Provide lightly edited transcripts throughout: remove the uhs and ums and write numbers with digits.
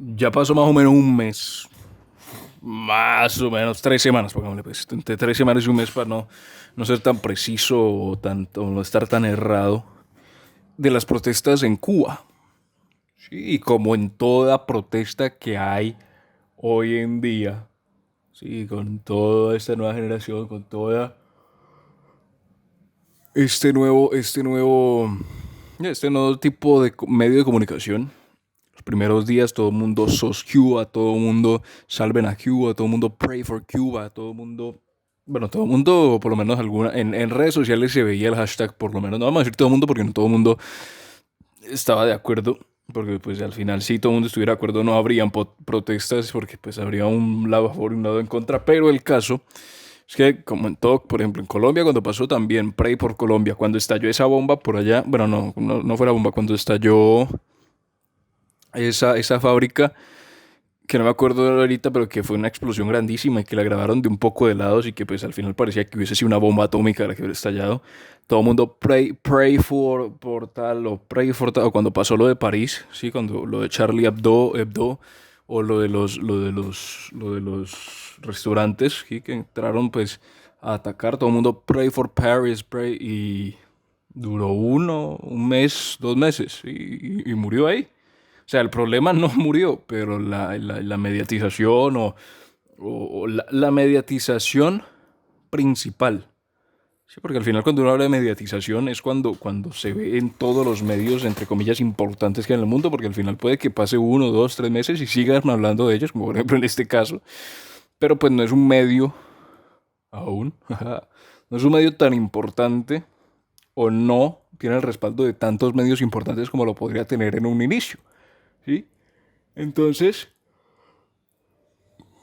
Ya pasó más o menos un mes, más o menos 3 semanas, pongámosle pues, entre 3 semanas y un mes para no ser tan preciso o no estar tan errado, de las protestas en Cuba. Sí, y como en toda protesta que hay hoy en día, sí, con toda esta nueva generación, con toda este nuevo tipo de medio de comunicación. Los primeros días todo el mundo sos Cuba, todo el mundo salven a Cuba, todo el mundo pray for Cuba, todo el mundo, bueno, todo el mundo, por lo menos en redes sociales se veía el hashtag, por lo menos, no vamos a decir todo el mundo porque no todo el mundo estaba de acuerdo, porque pues al final si todo el mundo estuviera de acuerdo no habrían protestas, porque pues habría un lado a favor y un lado en contra, pero el caso es que como en todo, por ejemplo en Colombia cuando pasó también, pray por Colombia, cuando estalló esa bomba por allá, bueno, no fue la bomba, cuando estalló esa fábrica, que no me acuerdo ahorita, pero que fue una explosión grandísima y que la grabaron de un poco de lados y que pues al final parecía que hubiese sido una bomba atómica la que hubiera estallado. Todo el mundo pray por tal o pray for tal, o cuando pasó lo de París, sí, cuando lo de Charlie Hebdo o lo de los restaurantes, ¿sí? Que entraron pues a atacar, todo el mundo pray for Paris, pray, y duró un mes, 2 meses y murió ahí. O sea, el problema no murió, pero la mediatización o la mediatización principal. Sí, porque al final cuando uno habla de mediatización es cuando se ve en todos los medios, entre comillas, importantes que hay en el mundo, porque al final puede que pase 1, 2, 3 meses y sigan hablando de ellos, como por ejemplo en este caso, pero pues no es un medio aún, no es un medio tan importante o no tiene el respaldo de tantos medios importantes como lo podría tener en un inicio, ¿sí? Entonces,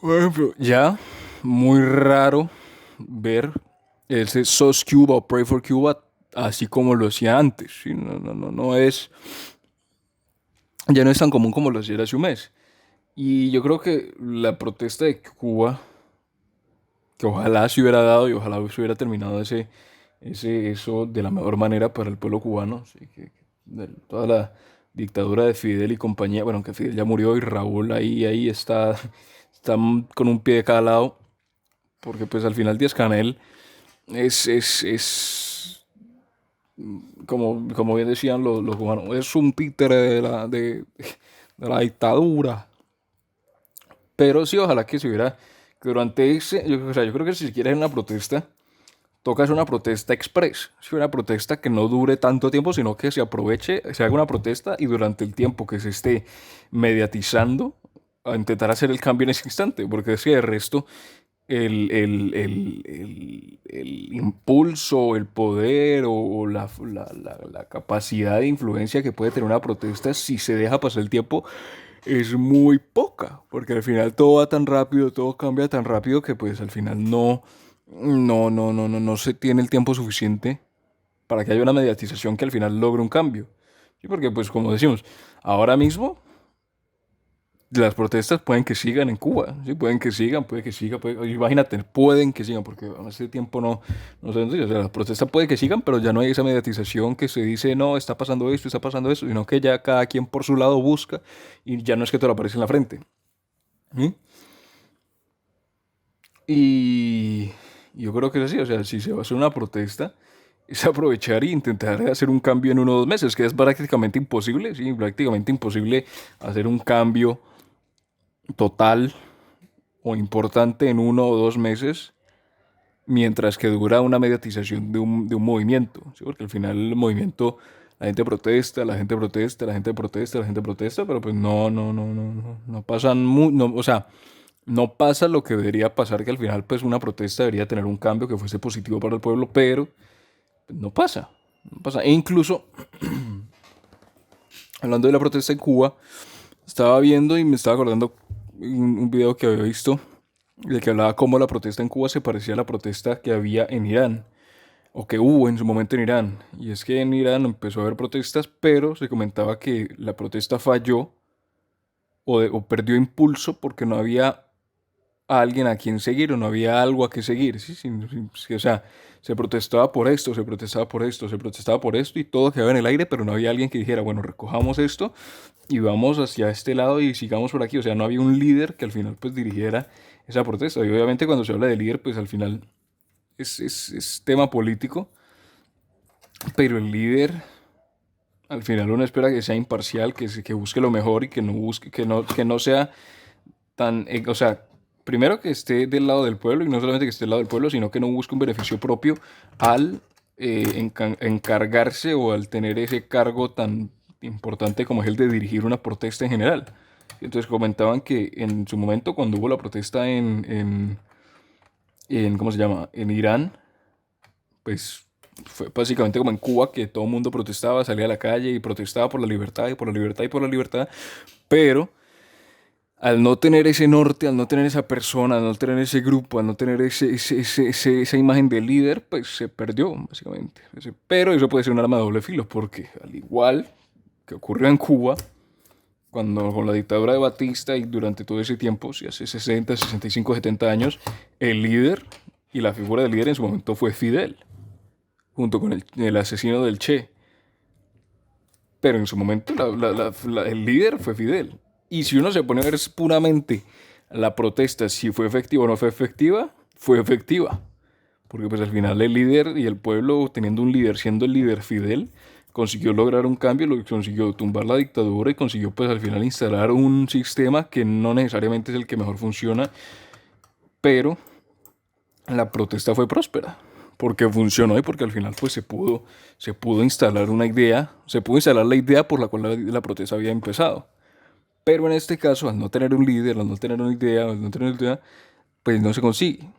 por ejemplo, ya muy raro ver ese SOS Cuba o Pray for Cuba así como lo hacía antes. ¿Sí? No es, ya no es tan común como lo hacía hace un mes. Y yo creo que la protesta de Cuba, que ojalá se hubiera dado y ojalá se hubiera terminado eso de la mejor manera para el pueblo cubano, ¿sí? Toda la dictadura de Fidel y compañía, bueno, que Fidel ya murió y Raúl ahí está con un pie de cada lado, porque pues al final Díaz-Canel es como bien decían los cubanos, es un títere de la dictadura. Pero sí, ojalá que se hubiera, que durante o sea, yo creo que si quieres una protesta, toca hacer una protesta express, sí, una protesta que no dure tanto tiempo, sino que se aproveche, se haga una protesta y durante el tiempo que se esté mediatizando, a intentar hacer el cambio en ese instante, porque es que de resto el impulso, el poder o la capacidad de influencia que puede tener una protesta si se deja pasar el tiempo es muy poca, porque al final todo va tan rápido, todo cambia tan rápido que pues al final no se tiene el tiempo suficiente para que haya una mediatización que al final logre un cambio. Sí, porque pues como decimos, ahora mismo las protestas pueden que sigan en Cuba, sí, pueden que sigan, puede que sigan, imagínate, pueden que sigan, porque hace tiempo no sé, o sea, las protestas puede que sigan, pero ya no hay esa mediatización que se dice, no, está pasando esto, sino que ya cada quien por su lado busca y ya no es que te lo aparece en la frente. ¿Sí? Y yo creo que es así, o sea, si se va a hacer una protesta, es aprovechar e intentar hacer un cambio en 1 o 2 meses, que es prácticamente imposible, sí, prácticamente imposible hacer un cambio total o importante en 1 o 2 meses, mientras que dura una mediatización de un movimiento, ¿sí? Porque al final el movimiento, la gente protesta, la gente protesta, la gente protesta, la gente protesta, pero pues no pasan, o sea, no pasa lo que debería pasar, que al final pues una protesta debería tener un cambio que fuese positivo para el pueblo, pero pues, no pasa, no pasa. E incluso, hablando de la protesta en Cuba, estaba viendo y me estaba acordando un video que había visto de que hablaba cómo la protesta en Cuba se parecía a la protesta que había en Irán, o que hubo en su momento en Irán. Y es que en Irán empezó a haber protestas, pero se comentaba que la protesta falló o perdió impulso porque no había a alguien a quien seguir o no había algo a que seguir, ¿sí? Sí, o sea, se protestaba por esto, se protestaba por esto, se protestaba por esto y todo quedaba en el aire, pero no había alguien que dijera, bueno, recojamos esto y vamos hacia este lado y sigamos por aquí. O sea, no había un líder que al final pues dirigiera esa protesta. Y obviamente cuando se habla de líder, pues al final es tema político, pero el líder al final uno espera que sea imparcial, que busque lo mejor y que no busque, que no sea tan, o sea, primero que esté del lado del pueblo y no solamente que esté del lado del pueblo, sino que no busque un beneficio propio al encargarse o al tener ese cargo tan importante como es el de dirigir una protesta en general. Entonces comentaban que en su momento cuando hubo la protesta ¿cómo se llama? En Irán, pues fue básicamente como en Cuba, que todo el mundo protestaba, salía a la calle y protestaba por la libertad y por la libertad y por la libertad, pero al no tener ese norte, al no tener esa persona, al no tener ese grupo, al no tener esa imagen de líder, pues se perdió, básicamente. Pero eso puede ser un arma de doble filo, porque al igual que ocurrió en Cuba, cuando con la dictadura de Batista y durante todo ese tiempo, si hace 60, 65, 70 años, el líder y la figura del líder en su momento fue Fidel, junto con el asesino del Che. Pero en su momento el líder fue Fidel. Y si uno se pone a ver puramente la protesta, si fue efectiva o no fue efectiva, fue efectiva. Porque pues al final el líder y el pueblo, teniendo un líder, siendo el líder Fidel, consiguió lograr un cambio, consiguió tumbar la dictadura y consiguió pues al final instalar un sistema que no necesariamente es el que mejor funciona, pero la protesta fue próspera, porque funcionó y porque al final pues se pudo instalar una idea, se pudo instalar la idea por la cual la protesta había empezado. Pero en este caso, al no tener un líder, al no tener una idea, al no tener una idea, pues no se consigue.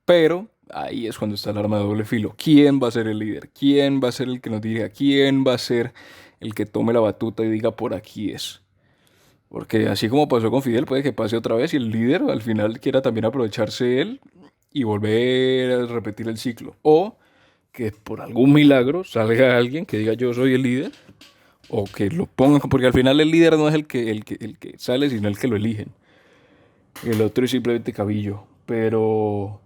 Pero ahí es cuando está el arma de doble filo. ¿Quién va a ser el líder? ¿Quién va a ser el que nos diga? ¿Quién va a ser el que tome la batuta y diga por aquí es? Porque así como pasó con Fidel, puede que pase otra vez y el líder al final quiera también aprovecharse él y volver a repetir el ciclo. O que por algún milagro salga alguien que diga yo soy el líder o que lo pongan, porque al final el líder no es el que sale, sino el que lo eligen. El otro es simplemente cabillo. Pero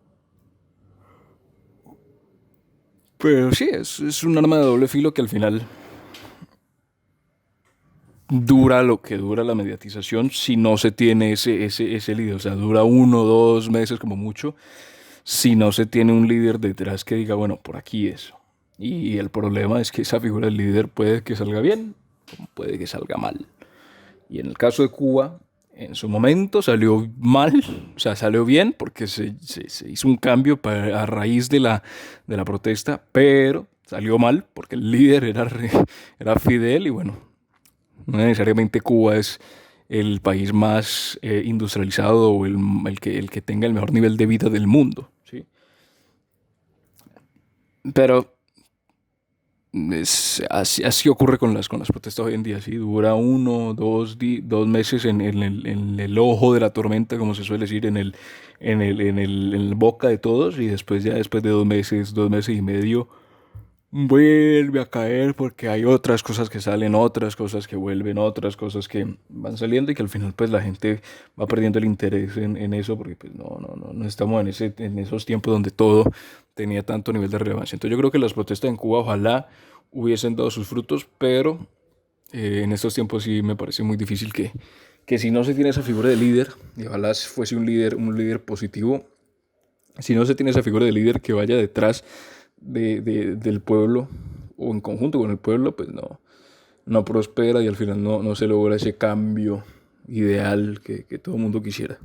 sí, es un arma de doble filo que al final dura lo que dura la mediatización si no se tiene ese líder. O sea, dura 1 o 2 meses como mucho si no se tiene un líder detrás que diga, bueno, por aquí es. Y el problema es que esa figura del líder puede que salga bien, como puede que salga mal. Y en el caso de Cuba, en su momento salió mal, o sea, salió bien porque se hizo un cambio a raíz de la protesta, pero salió mal porque el líder era Fidel y bueno, no necesariamente Cuba es el país más industrializado o el que tenga el mejor nivel de vida del mundo, ¿sí? Pero así ocurre con las protestas hoy en día, ¿sí? Dura 1, 2 meses en el ojo de la tormenta, como se suele decir, en el boca de todos, y después ya después de 2 meses, 2 meses y medio, vuelve a caer porque hay otras cosas que salen, otras cosas que vuelven, otras cosas que van saliendo y que al final pues la gente va perdiendo el interés en eso porque pues no estamos en esos tiempos donde todo tenía tanto nivel de relevancia. Entonces yo creo que las protestas en Cuba ojalá hubiesen dado sus frutos, pero en estos tiempos sí me parece muy difícil que si no se tiene esa figura de líder, y ojalá fuese un líder positivo, si no se tiene esa figura de líder que vaya detrás del pueblo o en conjunto con el pueblo, pues no prospera y al final no se logra ese cambio ideal que todo el mundo quisiera.